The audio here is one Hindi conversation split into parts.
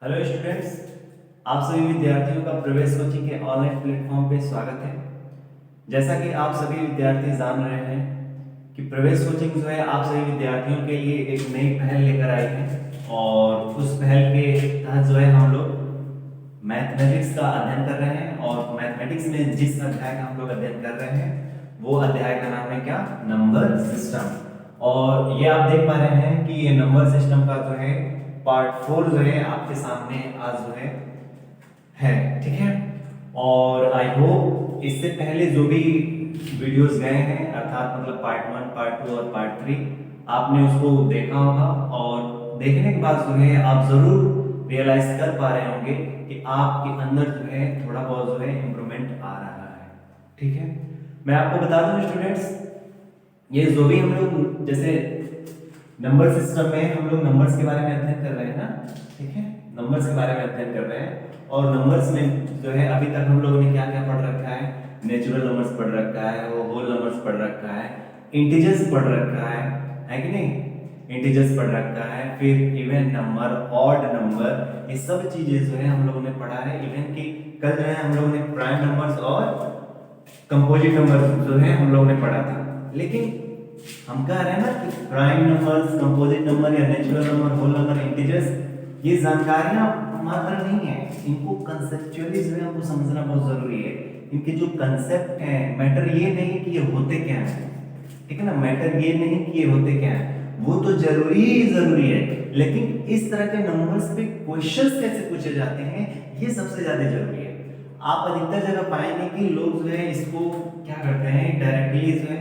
हेलो स्टूडेंट्स, आप सभी विद्यार्थियों का प्रवेश कोचिंग के ऑनलाइन प्लेटफॉर्म पे स्वागत है। जैसा कि आप सभी विद्यार्थी जान रहे हैं कि प्रवेश कोचिंग जो है आप सभी विद्यार्थियों के लिए एक नई पहल लेकर आई है और उस पहल के तहत जो है हम लोग मैथमेटिक्स का अध्ययन कर रहे हैं और मैथमेटिक्स में जिस अध्याय का हम लोग अध्ययन कर रहे हैं वो अध्याय का नाम है क्या, नंबर सिस्टम। और ये आप देख पा रहे हैं कि ये नंबर सिस्टम का जो है पार्ट 4 जो है आपके सामने आज जो है ठीक है। और आई होप इससे पहले जो भी वीडियोस गए हैं अर्थात मतलब पार्ट 1, पार्ट 2 और पार्ट 3 आपने उसको देखा होगा और देखने के बाद जो है आप जरूर रियलाइज कर पा रहे होंगे कि आपके अंदर जो है थोड़ा बहुत जो है इंप्रूवमेंट आ रहा है। ठीक है, मैं आपको बता दूं स्टूडेंट्स, ये जो भी हम लोग जैसे नंबर सिस्टम में हम लोग नंबर्स के बारे में अध्ययन कर रहे हैं ना, ठीक है, नंबर्स के बारे में अध्ययन कर रहे हैं और नंबर्स में जो है अभी तक हम लोगों ने क्या क्या पढ़ रखा है, नेचुरल नंबर्स पढ़ रखा है, वो होल नंबर्स पढ़ रखा है, इंटीजर्स पढ़ रखा है कि नहीं, इंटीजर्स पढ़ रखा है, फिर इवन नंबर, ऑड नंबर, ये सब चीजें जो है हम लोगों ने पढ़ा है। इवन कि कल जो है हम लोगों ने प्राइम नंबर्स और कंपोजिट नंबर्स जो है हम लोगों ने पढ़ा था। लेकिन हम कह रहे हैं ना कि प्राइम नंबर्स, कंपोजिट नंबर या natural number, whole number, integers, ये जानकारियां मात्र नहीं है, इनको कंसेप्चुअली जो है हमको समझना बहुत जरूरी है। इनके जो कंसेप्ट हैं, मैटर ये नहीं कि ये होते क्या है, ठीक है ना, मैटर ये नहीं कि ये होते क्या है, वो तो जरूरी है, लेकिन इस तरह के नंबर्स पे क्वेश्चंस कैसे पूछे जाते हैं ये सबसे ज्यादा जरूरी है। आप अधिकतर जगह पाएंगे कि लोग जो है इसको क्या करते हैं, डायरेक्टली जो है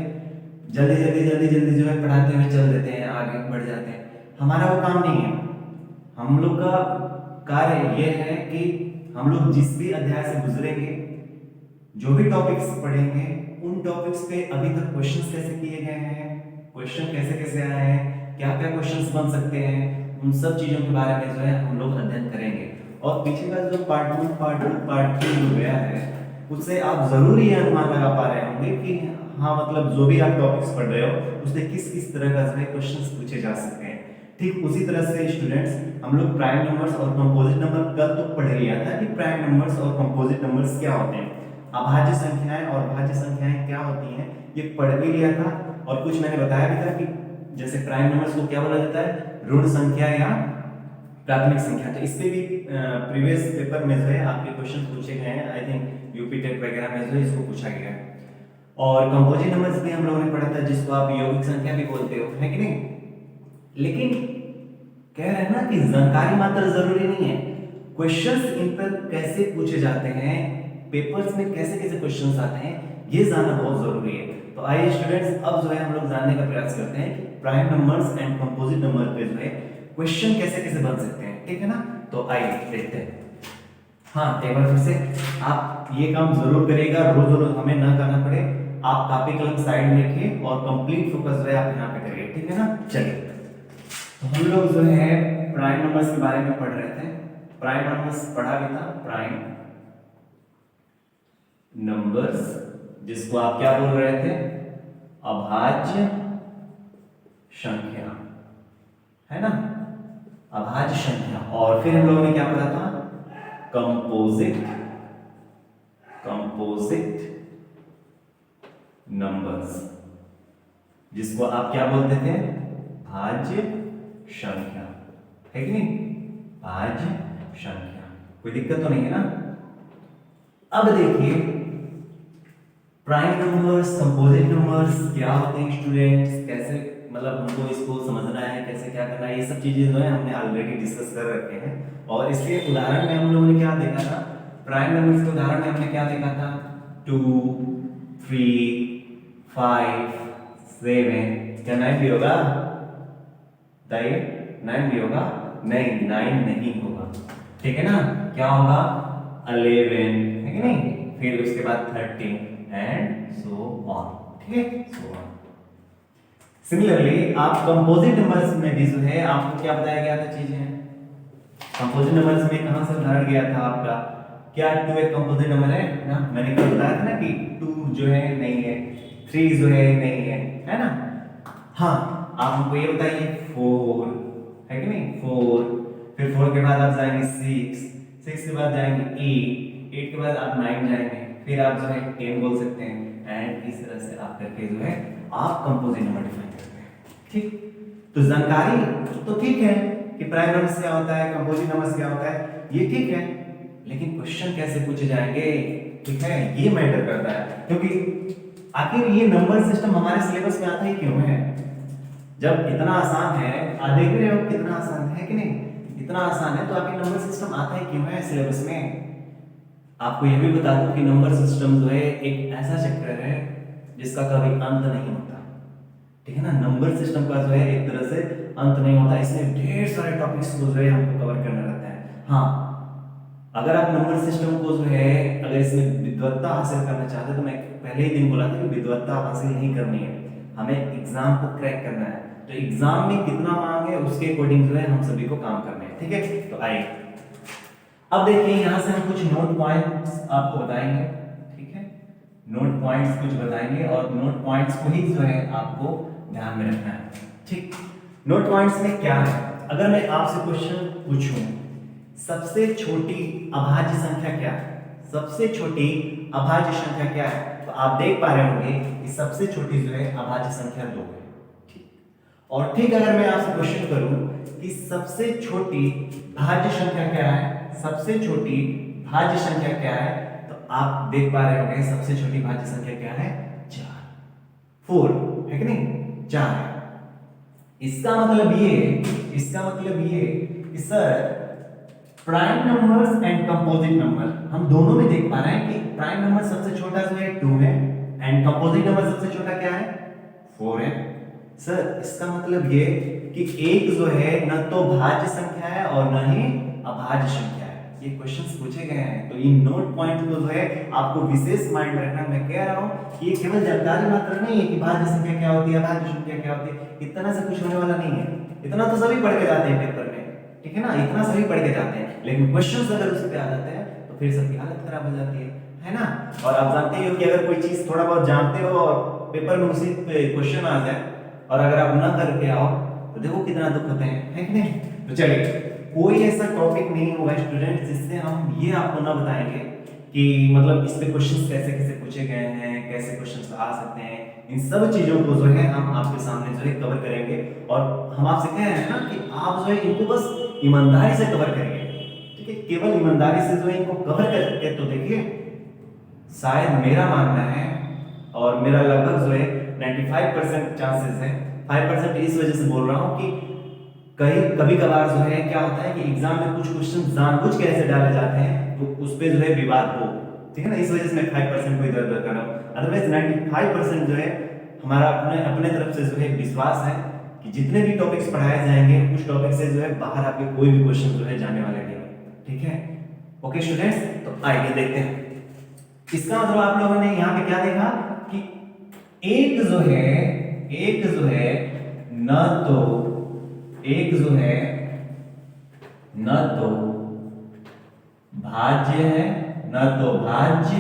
जल्दी जो है पढ़ाते हुए चल देते हैं, आगे बढ़ जाते हैं। हमारा वो काम नहीं है। हम लोग का कार्य ये है कि हम लोग जिस भी अध्याय से गुजरेंगे, जो भी टॉपिक्स पढ़ेंगे, उन टॉपिक्स पे अभी तक क्वेश्चंस कैसे किए गए हैं, क्वेश्चन कैसे कैसे आए हैं, क्या क्या क्वेश्चंस बन सकते हैं, उन सब चीजों के बारे में जो है हम लोग अध्ययन करेंगे। और पीछे का जो पार्ट 1, पार्ट 2, पार्ट 3 जो गया है उससे आप जरूर ये अनुमान लगा पा रहे होंगे कि हाँ मतलब जो भी आप टॉपिक्स पढ़ रहे हो उससे किस किस तरह का जो है क्वेश्चंस पूछे जा सकते हैं। ठीक उसी तरह से स्टूडेंट्स, हम लोग प्राइम नंबर्स और कंपोजिट नंबर कल तो पढ़ लिया था कि प्राइम नंबर्स और कंपोजिट नंबर्स क्या होते हैं, अभाज्य संख्याएं और भाज्य संख्याएं क्या होती हैं, ये पढ़ भी लिया था। और कुछ मैंने बताया भी था कि जैसे प्राइम नंबर्स को क्या बोला जाता है, ऋण संख्या या प्राथमिक संख्या। तो इससे भी प्रीवियस पेपर में जो है आपके क्वेश्चन पूछे गए हैं, आई थिंक यूपी टेट वगैरह में जो है इसको पूछा गया है। और कंपोजिट नंबर्स भी हम लोगों ने पढ़ा था जिसको आप यौगिक संख्या भी बोलते हो, है कि नहीं। लेकिन कह रहे हैं ना कि जानकारी मात्र जरूरी नहीं है, क्वेश्चंस इन पर कैसे पूछे जाते हैं, पेपर्स में कैसे कैसे क्वेश्चंस आते हैं, ये जानना बहुत जरूरी है। तो आइए स्टूडेंट्स, अब जो है हम लोग जानने का प्रयास करते हैं कि prime numbers and composite number पे जो है क्वेश्चन कैसे कैसे बन सकते हैं, ठीक है ना। तो आइए देखते हैं। हाँ, एक बार फिर से आप ये काम जरूर करिएगा, रोज रोज हमें ना करना पड़े। आप कॉपी कलम साइड में रखिए और कंप्लीट फोकस जो है आप यहाँ पे करिए, ठीक है ना। चलिए, तो हम लोग जो है प्राइम नंबर्स के बारे में पढ़ रहे थे, प्राइम नंबर्स पढ़ा भी था, प्राइम नंबर्स जिसको आप क्या बोल रहे थे, अभाज्य संख्या, है ना, अभाज्य संख्या। और फिर हम लोगों ने क्या पढ़ा था, कंपोजिट नंबर्स जिसको आप क्या बोलते थे, भाज्य संख्या, है कि नहीं, भाज्य संख्या। कोई दिक्कत तो नहीं है ना। अब देखिए प्राइम नंबर्स, कंपोजिट नंबर्स क्या होते हैं स्टूडेंट्स, कैसे मतलब हमको इसको समझना है, कैसे क्या करना है, ये सब चीजें जो है हमने ऑलरेडी डिस्कस कर रखे हैं। और इसके उदाहरण में हम लोगों ने क्या देखा था, प्राइम नंबर्स के उदाहरण में हमने क्या देखा था, 2, 3, 5, 7, क्या 9 भी होगा, 9 भी होगा, नहीं 9 नहीं होगा, ठीक है ना। क्या होगा, 11, है कि नहीं, फिर उसके बाद 13 एंड सो ऑन, ठीक है, सो ऑन। सिमिलरली आप कंपोजिट नंबर्स में भी जो है आपको क्या बताया गया था चीजें, कंपोजिट नंबर्स में कहां से उदाहरण गया था आपका, क्या 2 एक कंपोजिट नंबर है ना, मैंने कल बताया था ना कि 2 जो है नहीं है, 3 जो है नहीं है ना। हाँ, आप हमको ये बताइए 4 है कि नहीं, 4, फिर 4 के बाद आप जाएंगे 6, 6 के बाद जाएंगे 8, 8 के बाद आप 9 जाएंगे, फिर आप जो है 10 बोल सकते हैं, एंड इस तरह से आप करके जो है आप कंपोजिट नंबर डिफाइन करते हैं। ठीक, तो जानकारी तो ठीक है कि प्राइम नंबर्स क्या होता है, कंपोजिट नंबर्स क्या होता है, ये ठीक है, लेकिन क्वेश्चन कैसे पूछे जाएंगे, ठीक है, ये मैटर करता है, क्योंकि आखिर ये नंबर सिस्टम हमारे सिलेबस में आता ही क्यों है? जब इतना आसान है, आप देख रहे हो कितना आसान है कि नहीं, इतना आसान है, तो आखिर नंबर सिस्टम आता ही क्यों है सिलेबस में? आपको यह भी बता दूं कि नंबर सिस्टम जो है एक ऐसा चैप्टर है जिसका कभी अंत नहीं होता, ठीक है ना। नंबर सिस्टम का जो है एक तरह से अंत नहीं होता, इसमें ढेर सारे टॉपिक्स को जो है हमको कवर करना रहता है। हाँ, अगर आप नंबर सिस्टम को जो है अगर इसमें विद्वत्ता हासिल करना चाहते हैं, तो मैं पहले ही दिन बोला था कि विद्वत्ता हासिल नहीं करनी है, हमें एग्जाम को क्रैक करना है, तो एग्जाम में कितना मांग है उसके अकॉर्डिंग जो है हम सभी को काम करना है, ठीक है। तो आइए अब देखिए, यहां से हम कुछ नोट पॉइंट्स आपको बताएंगे, ठीक है, नोट पॉइंट्स कुछ बताएंगे, और नोट पॉइंट्स को ही जो है आपको ध्यान में रखना है, ठीक। नोट पॉइंट्स में क्या है, अगर मैं आपसे क्वेश्चन पूछूं सबसे छोटी अभाज्य संख्या क्या है, सबसे छोटी अभाज्य संख्या क्या है, तो आप देख पा रहे होंगे कि सबसे छोटी जो है अभाज्य संख्या 2 है, ठीक। और ठीक अगर मैं आपसे क्वेश्चन करूं कि सबसे छोटी भाज्य संख्या क्या है, सबसे छोटी भाज्य संख्या क्या है, तो आप देख पा रहे होंगे सबसे छोटी भाज्य संख्या क्या है, 4, 4 है कि नहीं, 4 है। इसका मतलब ये कि sir prime numbers and composite number हम दोनों में देख पा रहे हैं कि प्राइम नंबर सबसे छोटा जो है 2 है, एंड कंपोजिट नंबर सबसे छोटा क्या है, 4 है। सर इसका मतलब ये कि एक जो है न तो भाज्य संख्या है और न ही अभाज्य संख्या है, ये क्वेश्चंस पूछे गए हैं, तो इन नोट पॉइंट को जो है आपको विशेष माइंड में रखना। मैं कह रहा हूं कि ये केवल जानकारी मात्र नहीं है कि भाज्य संख्या क्या होती है, अभाज्य संख्या क्या होती है, इतना से कुछ होने वाला नहीं है, इतना तो सभी पढ़ के जाते हैं पेपर में, ठीक है ना, इतना सभी पढ़ के जाते हैं, लेकिन क्वेश्चंस अगर उस पे आ जाते हैं तो फिर सबकी हालत खराब हो जाती है ना। और आप जानते ही हो कि अगर कोई चीज थोड़ा बहुत जानते हो और पेपर में उसी पे क्वेश्चन आ जाए और अगर आप ना करके आओ तो देखो कितना दुख होते हैं, है कि नहीं। तो चलिए, कोई ऐसा टॉपिक नहीं होगा स्टूडेंट जिससे हम ये आपको ना बताएंगे कि मतलब इस पे क्वेश्चंस कैसे कैसे पूछे गए हैं, कैसे क्वेश्चंस आ सकते हैं, इन सब चीजों को जो है हम आपके सामने जो है कवर करेंगे। और हम आपसे कह रहे हैं ना कि आप जो है इनको बस ईमानदारी से कवर करिए, ठीक है, केवल ईमानदारी से जो है इनको कवर करके तो देखिए। शायद मेरा मानना है और मेरा लगभग जो है 95% चांसेस है, 5% इस वजह से बोल रहा हूं कि कभी कभार जो है क्या होता है कि एग्जाम में कुछ क्वेश्चन जानबूझ के ऐसे डाले जाते हैं तो उस पे जो है विवाद हो, ठीक है ना, इस वजह से मैं 5% को इधर उधर कर रहा हूं। अदरवाइज 95% जो है हमारा अपने तरफ से जो है विश्वास है कि जितने भी टॉपिक्स पढ़ाए जाएंगे उस टॉपिक से जो है बाहर आपके कोई भी क्वेश्चन जो है जाने वाले नहीं, ठीक है। ओके स्टूडेंट्स, तो आइए देखते हैं। इसका मतलब आप लोगों ने यहाँ पे क्या देखा कि एक जो है न तो भाज्य है, न तो भाज्य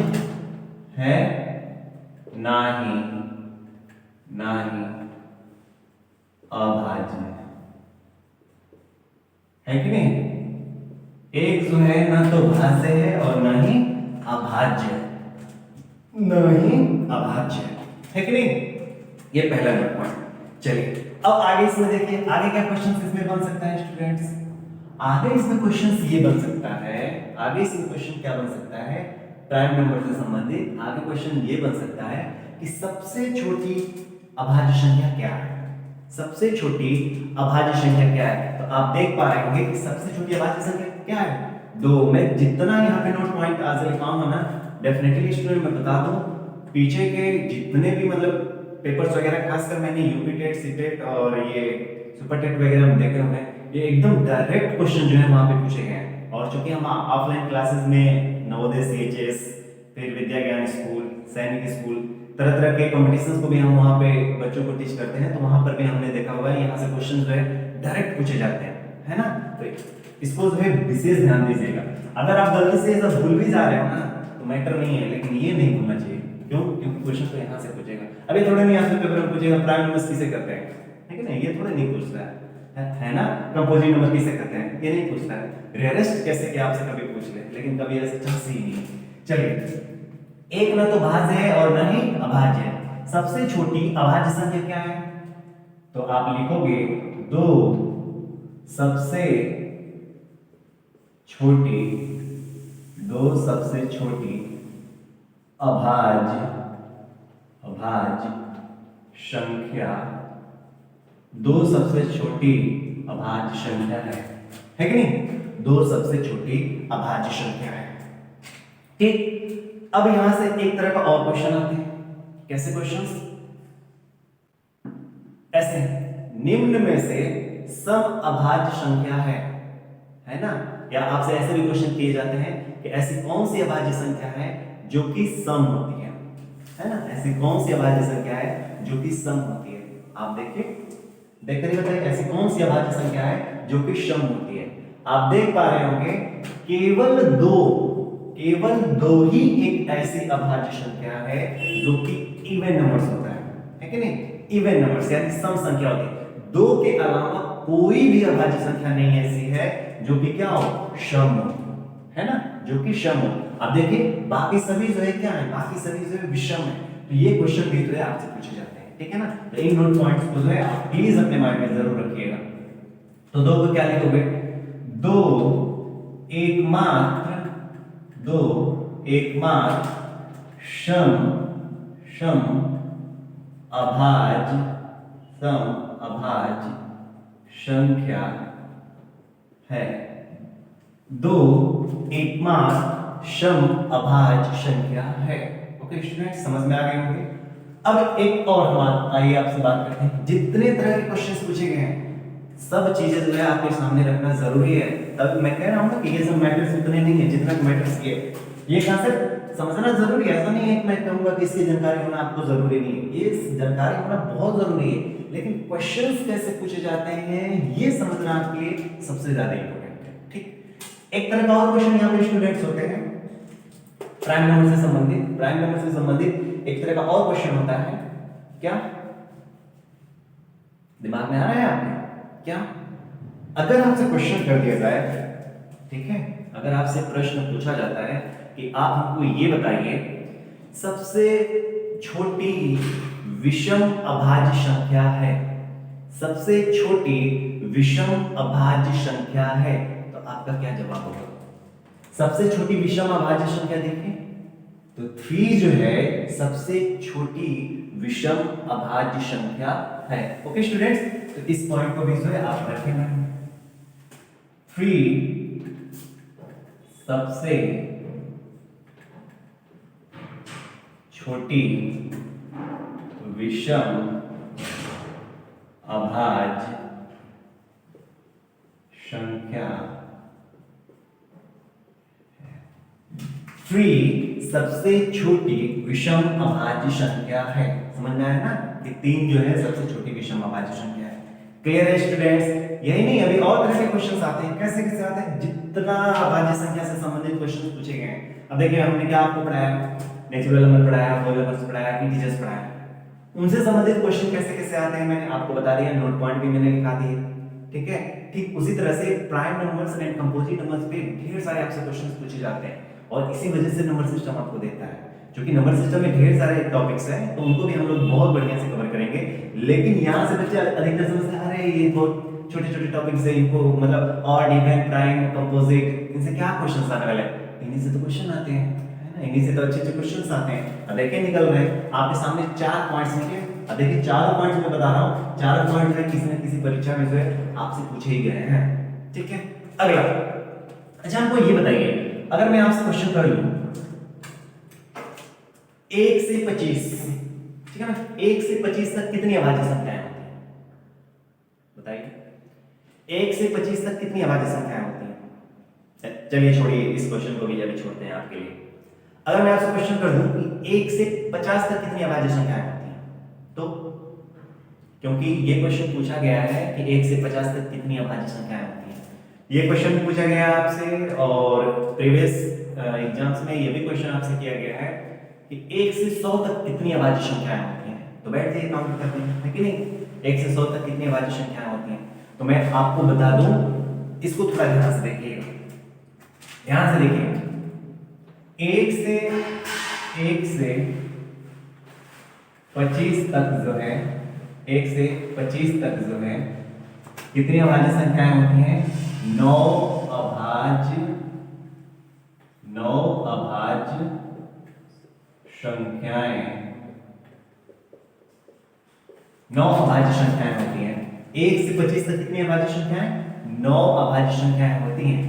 है, ना ही अभाज्य है कि नहीं। एक जो है न तो भाज्य है और न ही अभाज्य है कि नहीं, ये पहला नोट पॉइंट। चलिए अब आगे इसमें देखिए, आगे क्या क्वेश्चन इसमें बन सकता है स्टूडेंट्स, आगे इसमें क्वेश्चन ये बन सकता है, आगे इसमें क्वेश्चन क्या बन सकता है, प्राइम नंबर से संबंधित आगे क्वेश्चन ये बन सकता है कि सबसे छोटी अभाज्य संख्या क्या है, सबसे छोटी अभाज्य संख्या क्या है। तो आप देख पा रहे होंगे कि सबसे छोटी अभाज्य संख्या क्या है, 2। मैं जितना यहाँ पे नोट पॉइंट आज लिखाऊंगा ना, डेफिनेटली स्टूडेंट मैं बता दूं पीछे के जितने भी मतलब पेपर्स वगैरह, खासकर मैंने यूपी टेट, सीटेट और ये सुपर टेट वगैरह में देखे हुए हैं, ये एकदम डायरेक्ट क्वेश्चन जो है वहां पे पूछे गए हैं। और चूंकि हम ऑफलाइन क्लासेस में नवोदय, सीएचएस, फिर विद्या ज्ञान स्कूल, सैनिक स्कूल, तरह तरह के कॉम्पिटिशन्स को भी हम वहाँ पे बच्चों को टीच करते हैं, तो वहां पर भी हमने देखा हुआ है यहाँ से क्वेश्चन जो है डायरेक्ट पूछे जाते हैं, है ना। तो इसको जो है विशेष ध्यान दीजिएगा। अगर आप गलती से ऐसा भूल भी जा रहे हो ना तो मैटर नहीं है, लेकिन ये नहीं भूलना चाहिए, क्यों, क्योंकि क्वेश्चन तो यहाँ से पूछेगा। अभी थोड़े नहीं यहाँ से पेपर में पूछेगा प्राइम नंबर्स किसे करते हैं, ठीक है ना, ये थोड़े नहीं पूछ रहा है, है ना, कंपोजिट नंबर किसे कहते हैं ये नहीं पूछता है। रेयरेस्ट कैसे क्या आपसे कभी पूछ ले, लेकिन कभी ऐसा चांस ही नहीं। चलिए, एक न तो भाज्य है और न ही अभाज्य है। सबसे छोटी अभाज्य संख्या क्या है? तो आप लिखोगे 2 सबसे छोटी, 2 सबसे छोटी अभाज्य संख्या, 2 सबसे छोटी अभाज्य संख्या है कि नहीं? 2 सबसे छोटी अभाज्य संख्या है। ठीक, अब यहां से एक तरह का और क्वेश्चन आते हैं। कैसे क्वेश्चंस? ऐसे, निम्न में से सम अभाज्य संख्या है ना? या आपसे ऐसे भी क्वेश्चन किए जाते हैं कि ऐसी कौन सी अभाज्य संख्या है जो कि सम होती है ना? ऐसी कौन सी अभाज्य संख्या है जो कि सम होती है? आप देखिए, देख कर बताइए ऐसी कौन सी अभाज्य संख्या है जो कि सम होती है? आप देख पा रहे होंगे केवल दो ही एक ऐसी अभाज्य संख्या है जो कि इवन नंबर्स होता है कि नहीं? इवन नंबर्स यानी सम संख्या होती है। 2 के अलावा कोई भी अभाज्य संख्या नहीं ऐसी है जो कि क्या हो? सम हो, है ना? जो कि सम हो। अब देखिए बाकी सभी जो है क्या है? बाकी सभी जो है विषम है। तो ये क्वेश्चन भी जो है आपसे पूछे जाते हैं, ठीक है ना? तो इन नोट पॉइंट्स को जो है आप प्लीज अपने माइंड में जरूर रखिएगा। तो 2 को क्या लिखोगे? 2 एकमात्र सम अभाज्य संख्या है। 2 एकमात्र सम अभाज्य संख्या है। ओके स्टूडेंट, समझ में आ गए होंगे। अब एक और हम आइए आपसे बात करते हैं। जितने तरह के क्वेश्चंस पूछे गए हैं सब चीजें जो है आपके सामने रखना जरूरी है। तब मैं कह रहा हूं ना कि ये सब मैटर्स उतने नहीं है जितना मैटर्स ये कांसेप्ट समझना जरूरी है। ऐसा नहीं है कि मैं कहूंगा कि इसकी जानकारी होना आपको जरूरी नहीं है, ये जानकारी होना बहुत जरूरी है, लेकिन क्वेश्चंस कैसे पूछे जाते हैं ये समझना आपके लिए सबसे ज्यादा इंपॉर्टेंट है। ठीक, एक तरह का और क्वेश्चन यहाँ पे स्टूडेंट्स होते हैं प्राइम नंबर से संबंधित एक तरह का और क्वेश्चन होता है। क्या दिमाग में आ रहा है आपके? क्या अगर आपसे क्वेश्चन कर दिया जाए, ठीक है, अगर आपसे प्रश्न पूछा जाता है कि आप हमको ये बताइए सबसे छोटी विषम अभाज्य संख्या है, सबसे छोटी विषम अभाज्य संख्या है, तो आपका क्या जवाब होगा? सबसे छोटी विषम अभाज्य संख्या देखिए तो 3 जो है सबसे छोटी विषम अभाज्य संख्या है। ओके स्टूडेंट्स, तो इस पॉइंट को भी जो है आप रखेंगे। 3 सबसे छोटी विषम अभाज्य संख्या, 3 सबसे छोटी विषम अभाज्य संख्या है। समझ में आया ना कि 3 जो है सबसे छोटी विषम अभाज्य संख्या है। क्लियर है स्टूडेंट्स? यही नहीं, अभी और तरह के क्वेश्चंस आते हैं। कैसे कैसे आते हैं? जितना अभाज्य संख्या से संबंधित क्वेश्चंस पूछे गए हैं। अब देखिए हमने क्या आपको पढ़ाया, नेचुरल नंबर पढ़ाया, होल नंबर्स पढ़ाया, इंटीजर्स पढ़ाया, उनसे संबंधित क्वेश्चन कैसे कैसे आते हैं मैंने आपको बता दिया, नोट पॉइंट भी मैंने लिखा दिए, ठीक है। ठीक उसी तरह से prime numbers and composite numbers पे ढेर सारे आपसे क्वेश्चंस पूछे जाते हैं और इसी वजह से नंबर सिस्टम आपको देता है। क्योंकि नंबर सिस्टम में ढेर सारे टॉपिक्स हैं तो उनको भी हम लोग बहुत बढ़िया से कवर करेंगे। लेकिन यहाँ से बच्चे अधिकतर समझते हैं अरे ये बहुत छोटे छोटे टॉपिक्स है, इनको मतलब ऑड इवन प्राइम कंपोजिट इनसे क्या क्वेश्चंस आने वाले हैं? इन्हीं से तो क्वेश्चन आते हैं, है ना, इन्हीं से तो अच्छे अच्छे क्वेश्चंस आते हैं। अब देखिए निकल रहे हैं आपके सामने 4 पॉइंट्स निकले। अब देखिए चारों पॉइंट्स मैं बता रहा हूँ, चारों पॉइंट है किसी न किसी परीक्षा में जो है आपसे पूछे ही गए हैं, ठीक है। अगला, अच्छा हमको ये बताइए अगर मैं आपसे क्वेश्चन कर लूं 1 से 25, ठीक है ना, 1 से 25 तक कितनी अभाज्य संख्याएं होती हैं? बताइए 1 से 25 तक कितनी अभाज्य संख्याएं होती हैं? चलिए छोड़िए इस क्वेश्चन को भी अभी छोड़ते हैं आपके लिए। अगर मैं आपसे क्वेश्चन कर दूं कि 1 से 50 तक कितनी अभाज्य संख्याएं होती हैं, तो क्योंकि ये क्वेश्चन पूछा गया है कि 1 से 50 तक कितनी अभाज्य संख्याएं होती हैं, ये क्वेश्चन पूछा गया है आपसे और प्रीवियस एग्जाम्स में ये भी क्वेश्चन आपसे किया गया है कि 1 से 100 तक कितनी अभाज्य संख्याएं होती हैं। तो बैठ जाइए काउंट करते हैं, है कि नहीं, 1 से 100 तक कितनी अभाज्य संख्याएं होती हैं। तो मैं आपको बता दूं, इसको थोड़ा ध्यान से देखिएगा, ध्यान से देखिएगा। एक से 25 तक जो है, 1 से 25 तक जो है कितनी अभाज्य संख्याएं होती हैं? 9 अभाज्य संख्याएं, 9 अभाज्य संख्याएं होती हैं। 1 से 25 तक कितनी अभाज्य संख्याएं? 9 अभाज्य संख्याएं होती हैं।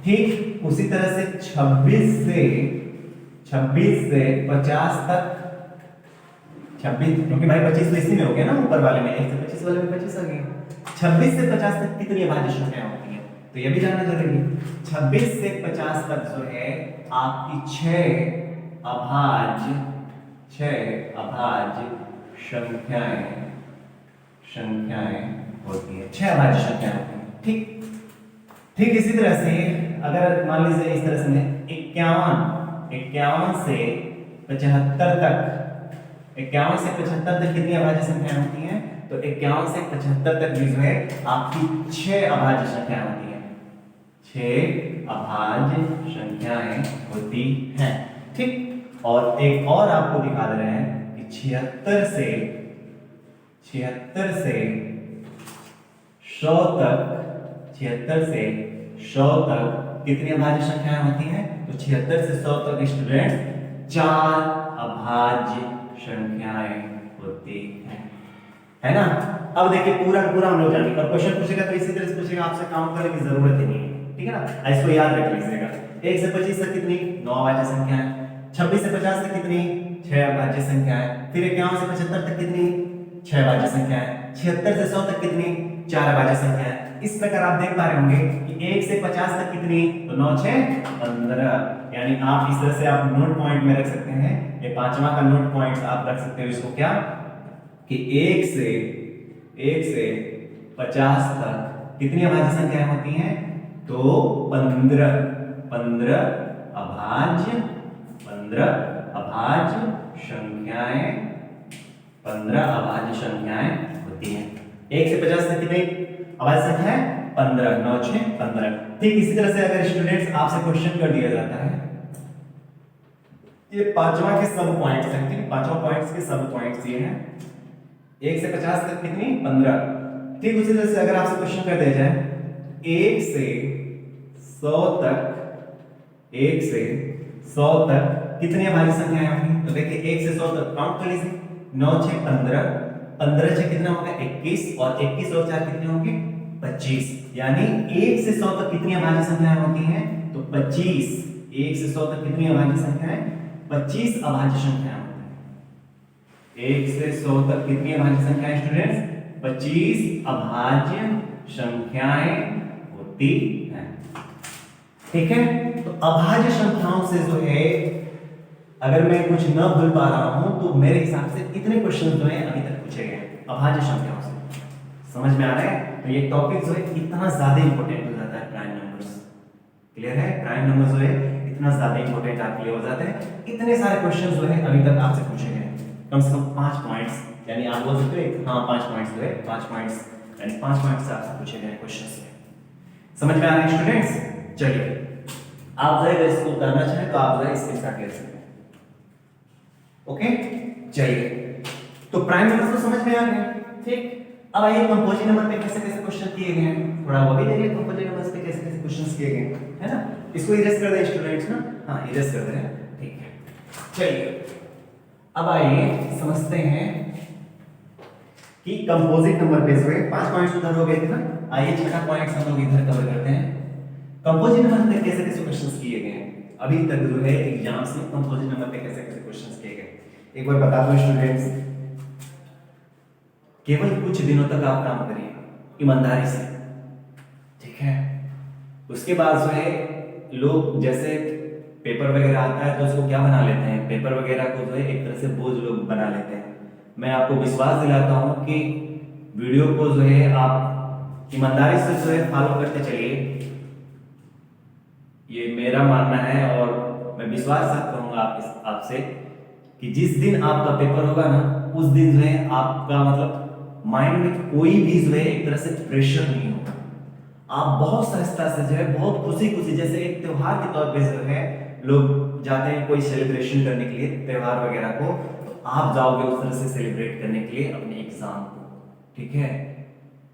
ठीक उसी तरह से 26 से 50 तक, 26 क्योंकि भाई 25 तो इसी में हो गया ना, ऊपर वाले में 1 से 25 वाले में 25 आ गया। 26 से 50 तक कितनी अभाज्य संख्याएं होती हैं? तो ये भी जानना जरूरी है। 26 से 50 तक जो है आपकी 6 अभाज्य संख्याएं होती है, 6 अभाज्य संख्याएं होती हैं। ठीक इसी तरह से अगर मान लीजिए इस तरह से 51 से 75 तक, 51 से 75 तक कितनी अभाज्य संख्याएं होती हैं? तो 51 से 75 तक भी जो है आपकी 6 अभाज्य संख्याएं होती हैं, 6 अभाज्य संख्याएं होती हैं। ठीक, और एक और आपको दिखा दे रहे हैं कि 76 से 100 तक कितनी अभाज्य संख्याएं होती हैं? तो 76 से 100 तक स्टूडेंट 4 अभाज्य संख्याएं होती हैं, है ना। अब देखिए पूरा हम लोग जानेंगे, और क्वेश्चन पूछेगा तो इसी तरह से पूछेगा, आपसे काउंट करने की जरूरत ही नहीं है, ठीक है ना। इसको याद रख लीजिएगा। 1 से 25 तक कितनी? 9 अभाज्य संख्याएं। 26 से 50 तक कितनी? 6 अभाज्य संख्याएं। फिर 51 से 75 तक कितनी? 6 अभाज्य संख्याएं। 76 से 100 तक कितनी? 4 अभाज्य संख्याएं। इस प्रकार आप देख पा रहे होंगे कि 1 से 50 तक कितनी? तो 9 6 15, यानी आप इस तरह से आप नोट पॉइंट में रख सकते हैं। ये पांचवा का नोट पॉइंट आप रख सकते हो इसको, क्या कि 1 से 50 तक कितनी अभाज्य संख्याएं होती हैं? तो 15 अभाज्य संख्याएं होती हैं। 1 से 50 तक कितनी अभाज्य संख्याएं? 15, 9 6 15। ठीक इसी तरह से अगर स्टूडेंट्स आपसे क्वेश्चन कर दिया जाता है, ये पांचवा के सब पॉइंट्स हैं, ठीक, पांचवा पॉइंट्स के सब पॉइंट्स ये हैं। 1 से 50 तक कितनी? 15। ठीक उसी तरह से अगर आपसे क्वेश्चन कर दिया जाए 1 से 100 तक कितनी अभाज्य संख्याएं होंगी? तो देखिए 1 से 100 तक काउंट कर लीजिए, 9 6 15, 15 से कितना होगा? 21, और 21 और 4 कितने होंगे? 25। यानी 1 से 100 तक कितनी अभाज्य संख्याएं होती हैं? तो 25। 1 से 100 तक कितनी अभाज्य संख्याएं? 25 अभाज्य संख्याएं होती हैं। 1 से 100 तक कितनी अभाज्य संख्याएं स्टूडेंट्स? 25 अभाज्य संख्याएं होती हैं। ठीक है, तो अभाज्य संख्याओं से जो है अगर मैं कुछ न भूल पा रहा हूं तो मेरे हिसाब से इतने क्वेश्चन जो है अभी तक पूछे गए अभाज्य संख्याओं से। समझ में आ रहा है? तो ये टॉपिक जो है इतना ज्यादा इंपॉर्टेंट हो जाता है, प्राइम नंबर्स। क्लियर है? प्राइम नंबर जो है इतना ज्यादा इंपॉर्टेंट आपके लिए हो जाते हैं। इतने सारे क्वेश्चन जो है अभी तक आपसे पूछे गए, कम से कम 5 पॉइंट्स, यानी आप बोल सकते हो हाँ 5 पॉइंट्स जो है 5 पॉइंट्स, यानी 5 पॉइंट्स आपसे पूछे गए क्वेश्चंस में। समझ में आ रहा है स्टूडेंट्स? चलिए आप जो है इसको करना चाहें तो आप जो है इसके साथ ले सकते हैं। ओके, चलिए तो प्राइम नंबर तो समझ में आ गया। ठीक, अब आइए कंपोजिट नंबर पे कैसे कैसे क्वेश्चन किए गए हैं, थोड़ा वो भी देखिए कंपोजिट नंबर्स पे कैसे कैसे क्वेश्चंस किए गए हैं, है ना। इसको इरेज कर दें स्टूडेंट्स ना, हाँ इरेज कर दें। ठीक है, चलिए अब आइए समझते हैं कि कंपोजिट नंबर पे जो है 5 पॉइंट्स उधर हो गए थे ना, आइए छठा पॉइंट हम लोग इधर कवर करते हैं। कंपोजिट नंबर पे कैसे कैसे क्वेश्चंस किए गए हैं अभी तक जो है एग्जाम्स में, कंपोजिट नंबर पे कैसे कैसे क्वेश्चंस किए गए एक बार बता दो स्टूडेंट्स। केवल कुछ दिनों तक आप काम करिए ईमानदारी से, ठीक है। उसके बाद जो है लोग जैसे पेपर वगैरह आता है तो उसको क्या बना लेते हैं, पेपर वगैरह को जो है एक तरह से बोझ लोग बना लेते हैं। मैं आपको विश्वास दिलाता हूं कि वीडियो को जो है आप ईमानदारी से जो है फॉलो करते चलिए, ये मेरा मानना है और मैं विश्वास करूंगा आपसे कि जिस दिन आपका पेपर होगा ना उस दिन जो है आपका मतलब माइंड में कोई भी जो है एक तरह से प्रेशर नहीं होगा। आप बहुत सहजता से जो है, बहुत खुशी खुशी, जैसे एक त्योहार के तौर पे जो है लोग जाते हैं कोई सेलिब्रेशन करने के लिए त्योहार वगैरह को, तो आप जाओगे उस तरह से सेलिब्रेट करने के लिए अपने एग्जाम को। ठीक है,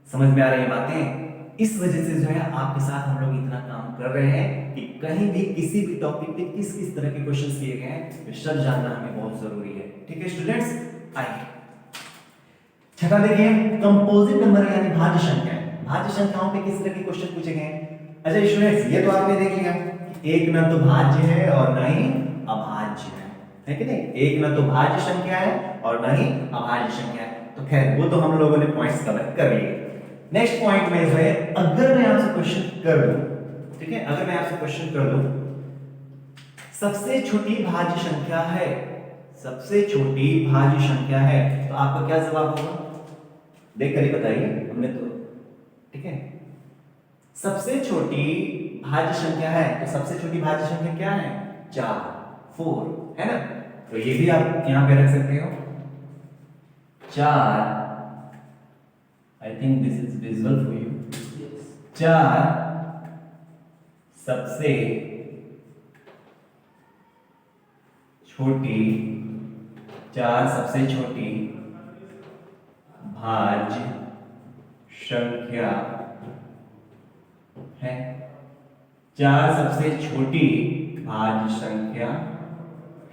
समझ में आ रही है बातें? इस वजह से जो है आपके साथ हम लोग इतना काम कर रहे हैं कि कहीं भी किसी भी टॉपिक पे किस किस तरह के क्वेश्चंस किए गए हैं ये सब जानना हमें बहुत जरूरी है। ठीक है स्टूडेंट्स, आइए छठा देखिए, कंपोजिट नंबर यानी भाज्य संख्या। भाज्य संख्याओं पे किस तरह के क्वेश्चन पूछे गए हैं? अच्छा स्टूडेंट्स, ये तो आपने देख लिया कि एक न तो भाज्य है और न ही अभाज्य है कि नहीं? एक न तो भाज्य संख्या है और न ही अभाज्य संख्या है। तो खैर वो तो हम लोगों ने पॉइंट्स कवर कर लिए। नेक्स्ट पॉइंट में जो है, अगर मैं आपसे क्वेश्चन कर दूं, ठीक है, अगर मैं आपसे क्वेश्चन कर दूं सबसे छोटी भाज्य संख्या है, सबसे छोटी भाज्य संख्या है, तो आपका क्या जवाब होगा? देख कर ही बताइए, हमने तो ठीक है। सबसे छोटी भाज्य संख्या है, तो सबसे छोटी भाज्य संख्या क्या है? 4, 4 है ना? तो ये भी आप यहां पे रख सकते हो 4। I think this is visual for you. 4 सबसे छोटी, 4 सबसे छोटी भाज्य संख्या है। 4 सबसे छोटी भाज्य संख्या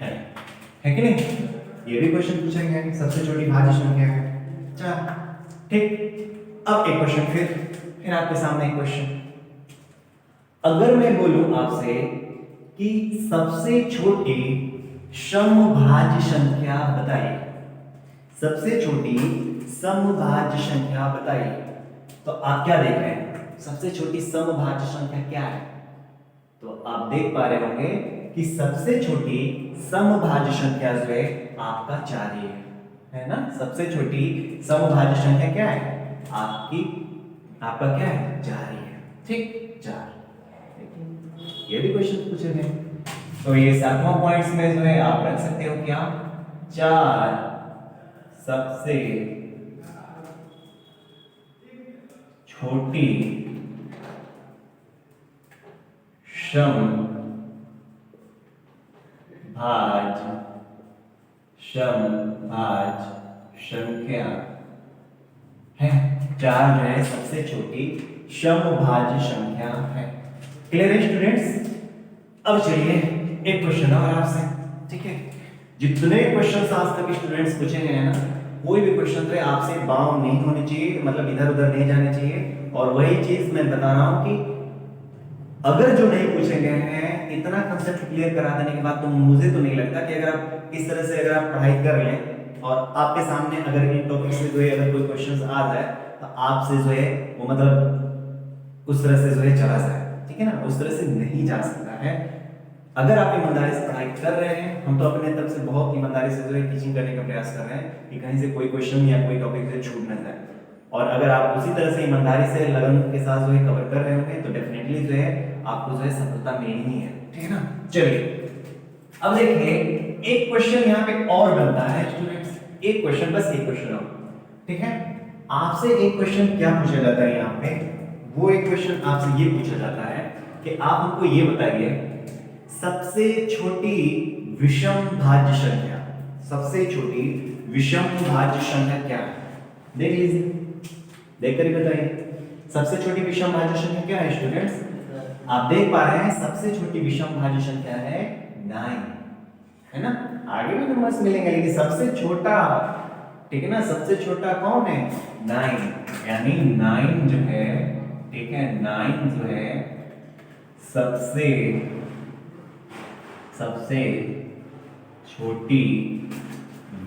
है कि नहीं? ये भी क्वेश्चन पूछेंगे, सबसे छोटी भाज्य संख्या है 4। ठीक, अब एक क्वेश्चन फिर आपके सामने एक क्वेश्चन। अगर मैं बोलूं आपसे कि सबसे छोटी समभाज्य संख्या बताइए, सबसे छोटी समभाज्य संख्या बताइए, तो आप क्या देख रहे हैं? सबसे छोटी समभाज्य संख्या क्या है? तो आप देख पा रहे होंगे कि सबसे छोटी समभाज्य संख्या जो है आपका 4 ही है ना? सबसे छोटी समभाज्य संख्या क्या है आपका? क्या है? 4 ही है। ठीक, 4। ये भी क्वेश्चन पूछे गए, तो ये 7वां पॉइंट्स में जो है आप रख सकते हो क्या? 4 सबसे छोटी समभाज्य संख्या है। 4 जो है सबसे छोटी समभाज्य संख्या है। क्लियर है स्टूडेंट्स? अब चलिए एक क्वेश्चन और आपसे, ठीक है? जितने क्वेश्चन आज तक स्टूडेंट्स पूछे गए हैं ना, कोई भी क्वेश्चन तो आपसे बाउंड नहीं होने चाहिए, मतलब इधर उधर नहीं जाने चाहिए। और वही चीज मैं बता रहा हूं कि अगर जो नहीं पूछे गए हैं, इतना कंसेप्ट क्लियर करा देने के बाद तो मुझे तो नहीं लगता कि अगर आप इस तरह से अगर आप पढ़ाई कर लें और आपके सामने अगर इन टॉपिक से जो है अगर कोई क्वेश्चन आ जाए तो आपसे जो है वो मतलब उस तरह से जो है चला जाए, ठीक है ना? उस तरह से नहीं जा सकता है। अगर आप ईमानदारी से पढ़ाई कर रहे हैं, हम तो अपने तरफ से बहुत ईमानदारी से जो है टीचिंग करने का प्रयास कर रहे हैं कि कहीं से कोई क्वेश्चन या कोई टॉपिक से छूट ना जाए। और अगर आप उसी तरह से ईमानदारी से लगन के साथ जो है कवर कर रहे होंगे तो डेफिनेटली जो है आपको जो है सफलता मिलनी ही है, ठीक है ना? चलिए अब देखिए एक क्वेश्चन यहाँ पे और बनता है स्टूडेंट्स, एक क्वेश्चन, बस एक क्वेश्चन और, ठीक है? आपसे एक क्वेश्चन क्या पूछा जाता है यहाँ पे? वो एक क्वेश्चन आपसे ये पूछा जाता है कि आप हमको ये बताइए सबसे छोटी विषम भाज्य संख्या, सबसे छोटी विषम भाज्य संख्या क्या है? देख लीजिए, देखकर ही बताइए सबसे छोटी विषम भाज्य संख्या क्या है स्टूडेंट्स? आप देख पा रहे हैं सबसे छोटी विषम भाज्य संख्या है 9, है ना? आगे भी नंबर्स मिलेंगे लेकिन सबसे छोटा, ठीक है ना, सबसे छोटा कौन है? 9, यानी 9 जो है, ठीक है, 9 जो है सबसे छोटी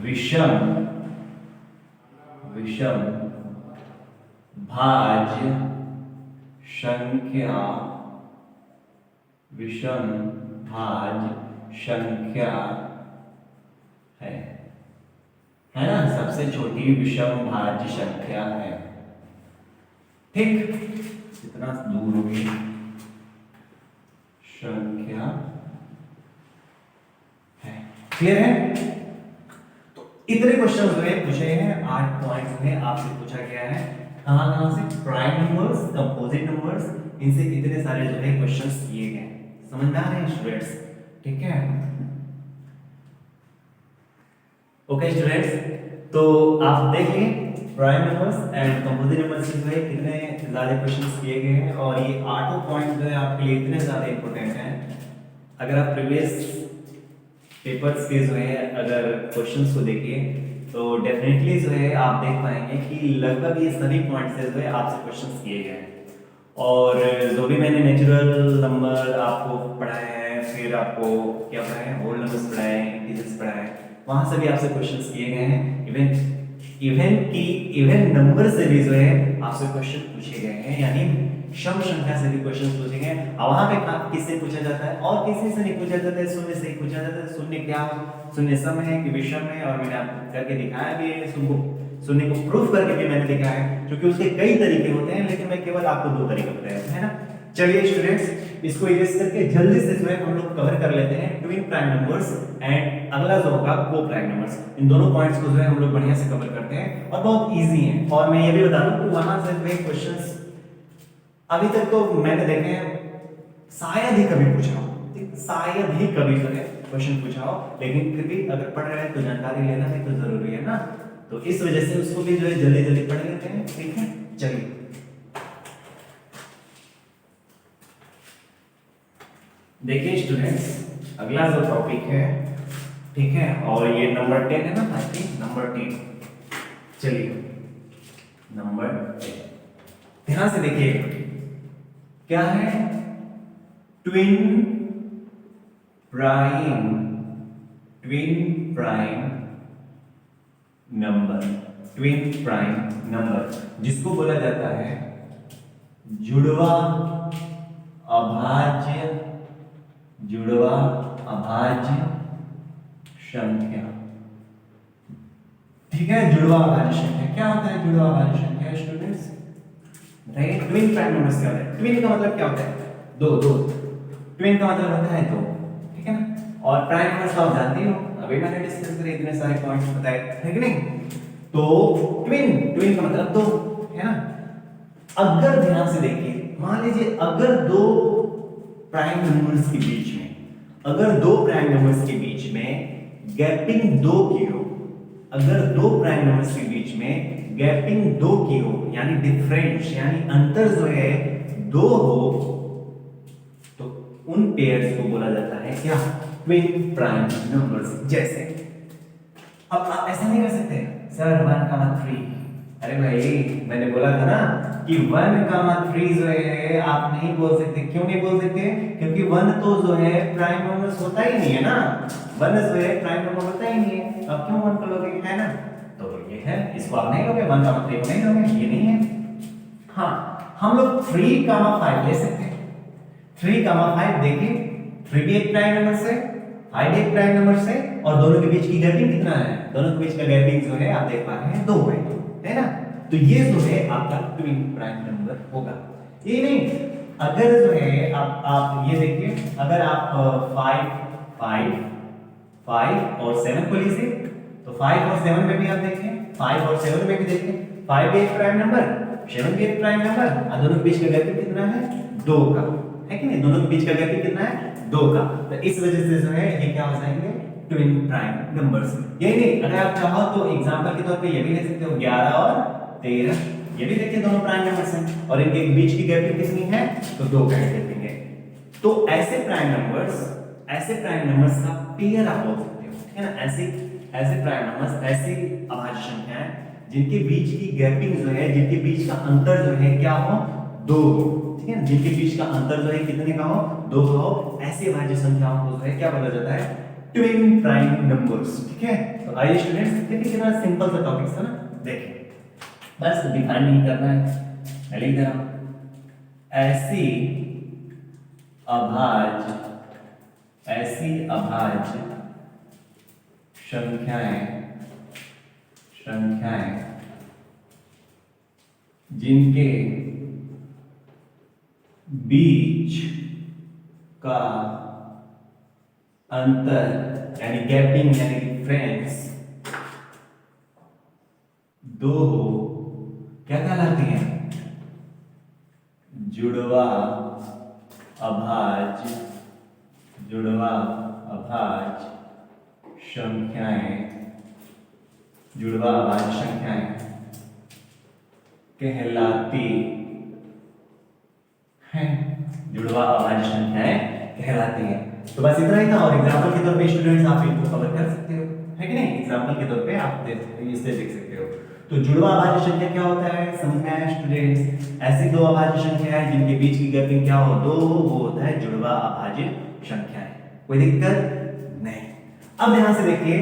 विषम भाज्य संख्या, विषम भाज्य संख्या है ना? सबसे छोटी विषम भाज्य संख्या है। ठीक, कितना दूर होगी संख्या है, क्लियर है? तो कितने क्वेश्चन जो है पूछे हैं? 8 पॉइंट्स में आपसे पूछा गया है। कहां से? प्राइम नंबर्स, कंपोजिट नंबर्स, इनसे कितने सारे जो है क्वेश्चंस किए गए हैं। समझ में आ रहे हैं स्टूडेंट्स? ठीक है, ओके स्टूडेंट्स, तो आप देखिए prime numbers and composite numbers से जो है कितने ज्यादा क्वेश्चंस किए गए हैं, और ये 8 पॉइंट जो है आपके लिए इतने ज्यादा इंपॉर्टेंट हैं। अगर आप प्रीवियस पेपर्स के जो है अगर क्वेश्चंस को देखिए तो डेफिनेटली जो है आप देख पाएंगे कि लगभग ये सभी पॉइंट्स से जो है आपसे क्वेश्चंस किए गए हैं। और जो भी मैंने नेचुरल नंबर आपको पढ़ाए हैं, फिर आपको क्या पढ़ाए हैं, होल नंबर्स पढ़ाए हैं, इंटीजर्स पढ़ाए हैं, वहां से भी आपसे क्वेश्चंस किए गए हैं। इवन नंबर से भी जो है आपसे क्वेश्चन पूछे गए हैं, यानी सम संख्या से भी क्वेश्चन पूछे गए हैं। अब वहां पे किससे पूछा जाता है और किसी से नहीं पूछा जाता है, शून्य से ही पूछा जाता है। शून्य क्या, शून्य सम है कि विषम है, और मैंने आपको करके दिखाया भी है, शून्य को प्रूफ करके भी मैंने दिखाया है, क्योंकि उसके कई तरीके होते हैं, लेकिन मैं केवल आपको 2 तरीके बताया है ना। चलिए स्टूडेंट्स, इसको इरेज करके जल्दी से जो है हम लोग कवर कर लेते हैं ट्विन प्राइम नंबर्स एंड अगला जो होगा को प्राइम नंबर्स। इन दोनों पॉइंट्स को जो है हम लोग बढ़िया से कवर करते हैं और बहुत इजी है। और मैं ये भी बता दूं कि वहां से जो है क्वेश्चंस अभी तक तो मैंने देखे हैं, शायद ही कभी पूछा हो, शायद ही कभी जो है क्वेश्चन पूछा हो, लेकिन फिर भी अगर पढ़ रहे हैं तो जानकारी लेना भी तो जरूरी है ना। तो इस वजह से उसको भी जो है जल्दी जल्दी पढ़ लेते हैं। ठीक है, चलिए देखिए स्टूडेंट्स, अगला जो टॉपिक है, ठीक है, और ये नंबर 10 है ना, आई थिंक नंबर 10। चलिए नंबर 10 ध्यान से देखिएगा, क्या है? Twin prime number, twin prime number जिसको बोला जाता है जुड़वा अभाज्य, जुड़वा अभाज्य संख्या। ठीक है, जुड़वा अभाज्य संख्या क्या होता है? जुड़वा अभाज्य संख्या स्टूडेंट्स बताइए, ट्विन प्राइम नंबर्स क्या होता है? ट्विन का मतलब क्या होता है? दो। ट्विन का मतलब होता है दो, ठीक है ना। और प्राइम नंबर्स आप जानते हो, अभी मैंने डिस्कस करे, इतने सारे पॉइंट्स बताए, है कि नहीं। तो ट्विन का मतलब दो, है ना। अगर ध्यान से देखिए, मान लीजिए अगर दो प्राइम नंबर्स के बीच में, अगर दो प्राइम नंबर्स के बीच में गैपिंग 2 की हो, अगर दो प्राइम नंबर्स के बीच में गैपिंग 2 की हो, यानी डिफरेंस यानी अंतर जो है 2 हो, तो उन पेयर्स को बोला जाता है क्या? Twin prime numbers. जैसे अब आप ऐसा नहीं कर सकते सर 1,3, अरे भाई मैंने बोला था ना कि 1,3 जो है आप नहीं बोल सकते। क्यों नहीं बोल सकते? क्योंकि 1 तो जो है प्राइम नंबर्स होता ही नहीं है ना, 1 जो है प्राइम नंबर होता ही नहीं है, अब क्यों 1 को लोगे, है ना। तो ये है, इसको आप नहीं लोगे, 1,3 को नहीं लोगे, ये नहीं है। हाँ, हम लोग 3,5 ले सकते हैं। 3,5 देखिए, 3 भी एक प्राइम नंबर से, 5 भी एक प्राइम नंबर से, और दोनों के बीच की गैपिंग कितना है? दोनों के बीच का गैपिंग जो है आप देख पा रहे हैं 2 है ना। तो ये जो है आपका ट्विन प्राइम नंबर होगा। ये नहीं, अगर जो है आप ये देखिए, अगर आप 5 और 7 को लीजिए, तो 5 और 7 में भी आप देखिए, 5 और 7 में भी देखिए, 5 भी एक प्राइम नंबर, 7 भी एक प्राइम नंबर, और दोनों के बीच का गैपिंग कितना है? 2 का, है कि नहीं। दोनों के बीच का गैपिंग कितना है? 2 का। तो इस वजह से जो है ये क्या हो जाएंगे? Twin prime numbers. यही नहीं, अगर आप चाहो तो एग्जांपल के तौर पे ये भी ले सकते हो, 11 और 13, ये भी देखिए दोनों प्राइम नंबर्स हैं, और इनके बीच की गैपिंग कितनी है? तो 2 का गैपिंग है। तो ऐसे प्राइम नंबर्स का पेयर आप बोल सकते हो, है ना। ऐसे प्राइम नंबर्स, ऐसी अभाज्य संख्याएं जिनके बीच की गैपिंग जो है, जिनके बीच का अंतर जो है क्या हो? 2 हो, ठीक है। जिनके बीच का अंतर जो है कितने का हो? 2 का हो, ऐसी अभाज्य संख्याओं को जो है क्या बोला जाता है? Twin prime numbers. ठीक है, तो आइए स्टूडेंट्स, देखिए कितना सिंपल सा टॉपिक था ना। देखिए बस डिफाइन नहीं करना है, मैं लिख दे रहा हूं, ऐसी अभाज्य संख्याएं जिनके बीच का अंतर यानी गैपिंग यानी डिफरेंस दो हो, क्या कहलाती हैं? जुड़वा अभाज्य, जुड़वा अभाज्य संख्याएं, जुड़वा अभाज्य संख्याएं कहलाती हैं, जुड़वा अभाज्य संख्याएं कहलाती हैं। तो बस इतना ही था। और एग्जांपल के तौर पे स्टूडेंट्स आप इनको कवर कर सकते हो, है कि नहीं? एग्जांपल के तौर पे आप इसे देख सकते हो। तो जुड़वा अभाज्य संख्या क्या होता है समझ में आया स्टूडेंट्स? ऐसी दो अभाज्य संख्या है जिनके बीच की गैपिंग क्या हो, दो हो, वो होता है जुड़वा अभाज्य संख्याएं। कोई दिक्कत नहीं। अब ध्यान से देखिए,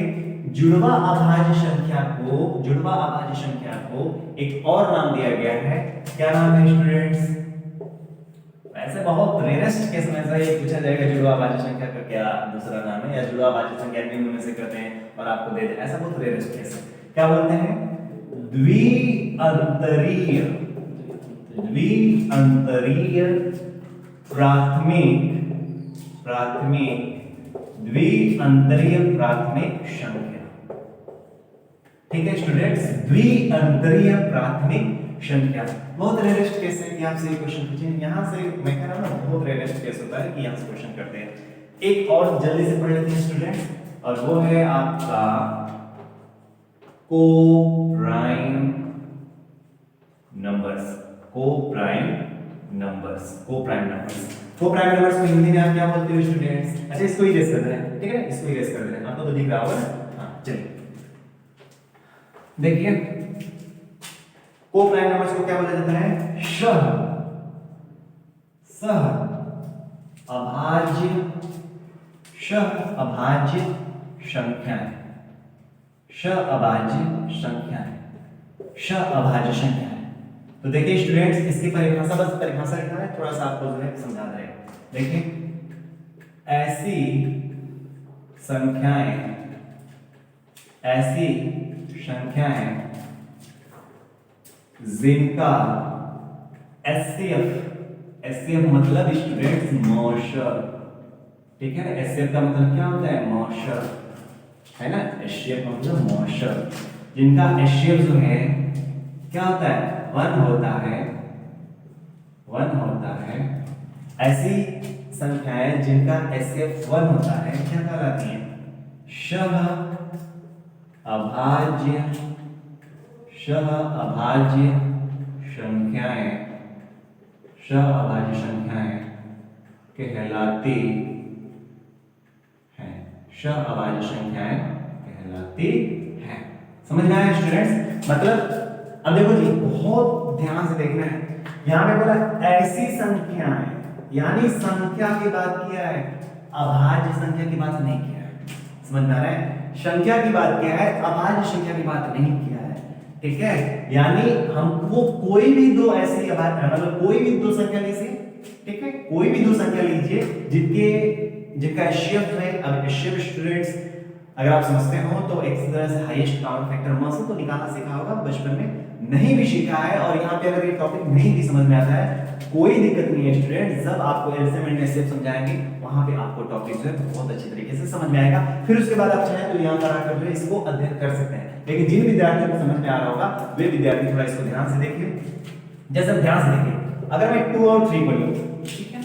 जुड़वा अभाज्य संख्या को एक और नाम दिया गया है। क्या नाम है स्टूडेंट्स? ऐसे बहुत रेयरेस्ट केस में से ये पूछा जाएगा जुड़वा अभाज्य संख्या का क्या दूसरा नाम है, या जुड़वा अभाज्य संख्या निम्न में से कहते हैं और आपको दे दे, ऐसा बहुत रेयरेस्ट केस है। क्या बोलते हैं? द्विअंतरीय प्राथमिक संख्या। ठीक है स्टूडेंट्स, द्विअंतरीय प्राथमिक संख्या बहुत रेयरेस्ट केस है कि आपसे ये क्वेश्चन पूछे। यहां से मैं कह रहा हूं ना, बहुत रेयरेस्ट केस होता है कि यहां से क्वेश्चन करते हैं। एक और जल्दी से पढ़ लेते हैं स्टूडेंट्स, और वो है आपका को-प्राइम नंबर्स। को-प्राइम नंबर्स को हिंदी में आप क्या बोलते हो स्टूडेंट्स? अच्छा, इसको इरेज कर देना है, ठीक है? इसको इरेज कर देना है, आपको तो दिख रहा होगा ना? हाँ चलिए देखिए, को-प्राइम नंबर्स को क्या बोला जाता है? सह अभाज्य संख्याएं। तो देखिए स्टूडेंट्स, इसकी परिभाषा, बस परिभाषा लिखना है, थोड़ा सा आपको जो है समझा रहे हैं। देखिए, ऐसी संख्याएं जिनका एचसीएफ मतलब स्टूडेंट्स मॉशर, ठीक है ना? एचसीएफ का मतलब क्या होता है? मॉशर, है ना? एचसीएफ का मतलब मॉशर, जिनका एचसीएफ जो है क्या होता है? 1 होता है। ऐसी संख्याएं जिनका एचसीएफ 1 होता है क्या कहलाती हैं? सह अभाज्य संख्याएं कहलाती हैं। समझ में आया स्टूडेंट्स? मतलब अब देखो जी, बहुत ध्यान से देखना है। यहां पे बोला ऐसी संख्याएं, यानी संख्या की बात किया है, अभाज्य संख्या की बात नहीं किया है। समझ में आ रहा है? संख्या की बात किया है, अभाज्य संख्या की बात नहीं किया है, ठीक है? यानी हमको कोई भी दो ऐसी अभाज्य, मतलब कोई भी दो संख्या लीजिए, ठीक है? कोई भी दो संख्या लीजिए जिनका एचसीएफ है। अब एचसीएफ स्टूडेंट्स अगर आप समझते हो तो एक तरह से हाईएस्ट कॉमन फैक्टर मॉडल तो निकालना सीखा होगा बचपन में, नहीं भी सीखा है। और यहाँ पे अगर ये टॉपिक नहीं भी समझ में आता है, कोई दिक्कत नहीं है स्टूडेंट, जब आपको एलसीएम एंड एचसीएफ समझाएंगे वहां पे आपको टॉपिक जो है बहुत अच्छी तरीके से समझ में आएगा। फिर उसके बाद आप चाहें तो यहाँ पर आकर जो है इसको अध्ययन कर सकते हैं। लेकिन जिन विद्यार्थियों को समझ में आ रहा होगा वे विद्यार्थी थोड़ा इसको ध्यान से देखिए। जैसे ध्यान से देखिए, अगर मैं 2 और 3 बोलूं, ठीक है?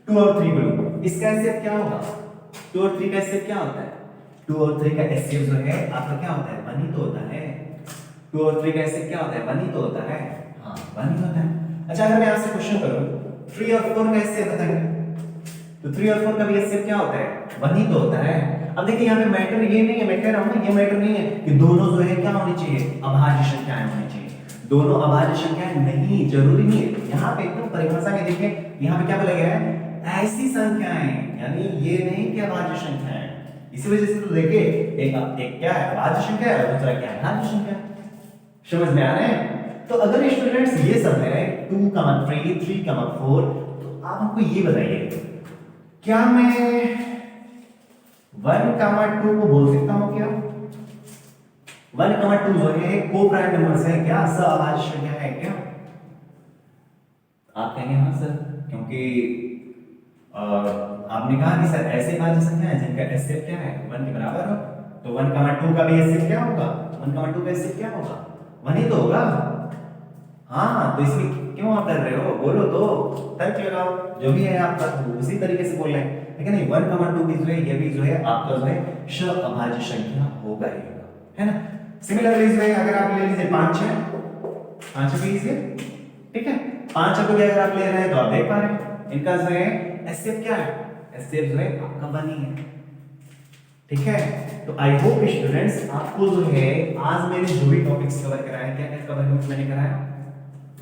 2 और 3 बोलूं, इसका एचसीएफ क्या होगा? 2 और 3 का एचसीएफ क्या होता है? 2 और 3 का एचसीएफ जो है आपका क्या होता है? 1 ही तो होता है। 2 और 3 का एचसीएफ क्या होता है? 1 ही तो होता है। हाँ, 1 ही होता है। अच्छा, अगर मैं आपसे क्वेश्चन करूं 3 और 4 का एचसीएफ बताइए, तो 3 और 4 का भी एचसीएफ क्या होता है? 1 ही तो होता है। अब देखिए यहाँ पे मैटर ये नहीं है, मैं कह रहा हूं ना, ये मैटर नहीं है कि दोनों जो है क्या होनी चाहिए? अभाज्य संख्याएं होनी चाहिए। दोनों अभाज्य संख्याएं नहीं, जरूरी नहीं है। यहाँ पे एकदम परिभाषा में देखिए, यहाँ पे क्या बोला गया है? ऐसी संख्याएं, यानी ये नहीं कि अभाज्य संख्याएं। इसी वजह से तो देखिए, एक क्या है? अभाज्य संख्या है, दूसरा क्या है? भाज्य संख्या। समझ में आ रहे हैं? तो अगर स्टूडेंट्स ये सब है 2, 3, 3, 4, तो आप हमको ये बताइए, क्या मैं 1, 2 को बोल सकता हूं क्या? 1, 2 जो है को-प्राइम नंबर्स है क्या? सहअभाज्य संख्या है क्या? आप कहेंगे हाँ सर, क्योंकि आपने कहा कि सर ऐसे भाज्य संख्या है जिनका एचसीएफ क्या है? 1 के बराबर हो। तो 1, 2 का भी एचसीएफ क्या होगा? 1, 2 का एचसीएफ क्या होगा? 1 ही तो होगा। हाँ, तो इसमें क्यों आप डर रहे हो, बोलो तो, तर्क लगाओ, जो भी है आपका उसी तरीके से बोल रहे हैं। लेकिन नहीं, 1, 2 की जो है ये भी जो है आपका जो है श अभाज्य संख्या होगा ही होगा, है ना। सिमिलरली जो है अगर आप ले लीजिए 5 6, 5 6 लीजिए, ठीक है। 5 6 को भी अगर आप ले रहे हैं तो आप देख पा रहे हैं इनका जो है एचसीएफ क्या है, एचसीएफ जो है आपका 1 ही है, ठीक है। तो आई होप स्टूडेंट्स आपको जो है आज मैंने जो भी टॉपिक्स कवर कराए, क्या क्या कवर मैंने कराया,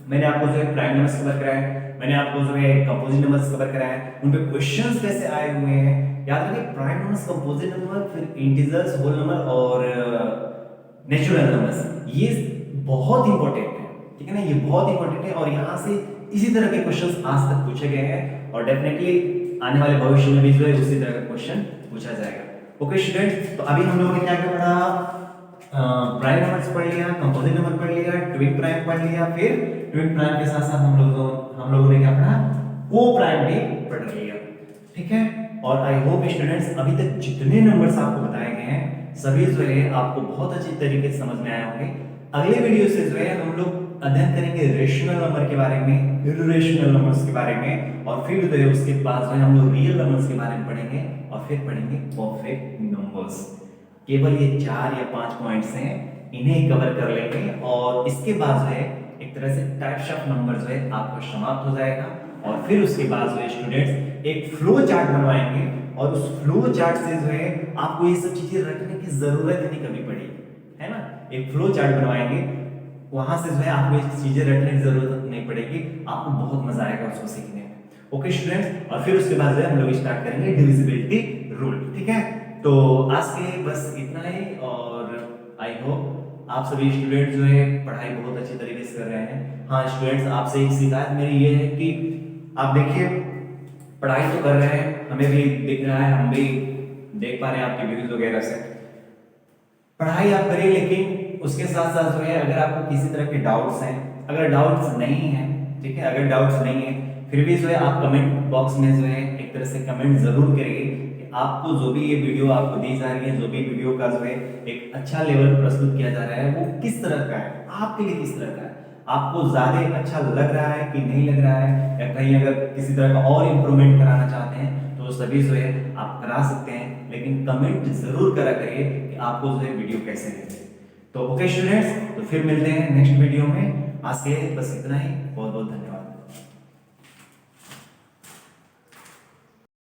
मैंने आपको जो है प्राइम नंबर्स कवर कराए, मैंने आपको जो है कंपोजिट नंबर्स कवर कराए, उन पे क्वेश्चंस कैसे आए हुए हैं, याद रखिए प्राइम नंबर्स, कंपोजिट नंबर, फिर इंटीजर्स, होल नंबर और नेचुरल नंबर्स, ये बहुत इंपॉर्टेंट है, ठीक है ना, ये बहुत इंपॉर्टेंट है। और यहाँ से इसी तरह के क्वेश्चंस आज तक पूछे गए हैं और डेफिनेटली आने वाले भविष्य में भी जो है उसी तरह का क्वेश्चन पूछा जाएगा। ओके स्टूडेंट्स, तो अभी हम लोगों ने क्या क्या पढ़ा, प्राइम नंबर्स पढ़ लिया, कंपोजिट नंबर पढ़ लिया, ट्विन प्राइम पढ़ लिया, फिर ट्विन प्राइम के साथ साथ हम लोगों ने क्या पढ़ा, को प्राइम भी पढ़ लिया, ठीक है। और आई होप स्टूडेंट्स अभी तक जितने नंबर्स आपको बताए गए हैं सभी जो है आपको बहुत अच्छी तरीके से समझ में आए होंगे। अगले वीडियो से जो है हम लोग अध्ययन करेंगे रेशनल नंबर के बारे में, इर्रेशनल नंबर्स के बारे में, और फिर जो है उसके बाद जो है हम लोग रियल नंबर्स के बारे में पढ़ेंगे और फिर पढ़ेंगे परफेक्ट नंबर्स। केवल ये 4 या 5 पॉइंट्स हैं, इन्हें कवर कर लेंगे और इसके बाद जो है एक तरह से टाइप्स ऑफ नंबर जो है आपका समाप्त हो जाएगा। और फिर उसके बाद जो है स्टूडेंट्स एक फ्लो चार्ट बनवाएंगे और उस फ्लो चार्ट से जो है आपको ये सब चीजें रखने की जरूरत नहीं कभी पड़ेगी, है ना। एक फ्लो चार्ट बनवाएंगे, वहां से जो है आपको ये चीजें रखने की जरूरत नहीं पड़ेगी, आपको बहुत मजा आएगा उसको सीखने में। ओके स्टूडेंट्स, और फिर उसके बाद जो है हम लोग स्टार्ट करेंगे डिविजिबिलिटी रूल, ठीक है। तो आज के बस इतना ही और आई होप आप सभी स्टूडेंट जो है पढ़ाई बहुत अच्छी तरीके से कर रहे हैं। हाँ स्टूडेंट्स, आपसे एक शिकायत मेरी ये है कि आप देखिए पढ़ाई तो कर रहे हैं, हमें भी दिख रहा है, हम भी देख पा रहे हैं आपके व्यूज वगैरह से, पढ़ाई आप करिए, लेकिन उसके साथ साथ जो है अगर आपको किसी तरह के डाउट्स हैं, अगर डाउट्स नहीं है, ठीक है, अगर डाउट्स नहीं है फिर भी जो है आप कमेंट बॉक्स में जो है एक तरह से कमेंट जरूर करिए कि आपको जो भी ये वीडियो आपको दी जा रही है, जो भी वीडियो का जो है एक अच्छा लेवल प्रस्तुत किया जा रहा है वो किस तरह का है, आपके लिए किस तरह का है, आपको ज्यादा अच्छा लग रहा है कि नहीं लग रहा है, या कहीं अगर किसी तरह का और इम्प्रूवमेंट कराना चाहते हैं तो सभी जो है आप करा सकते हैं, लेकिन कमेंट जरूर करा करिए कि आपको जो है वीडियो कैसे लगे। तो ओके स्टूडेंट्स, तो फिर मिलते हैं नेक्स्ट वीडियो में। आज के बस इतना ही, बहुत बहुत धन्यवाद।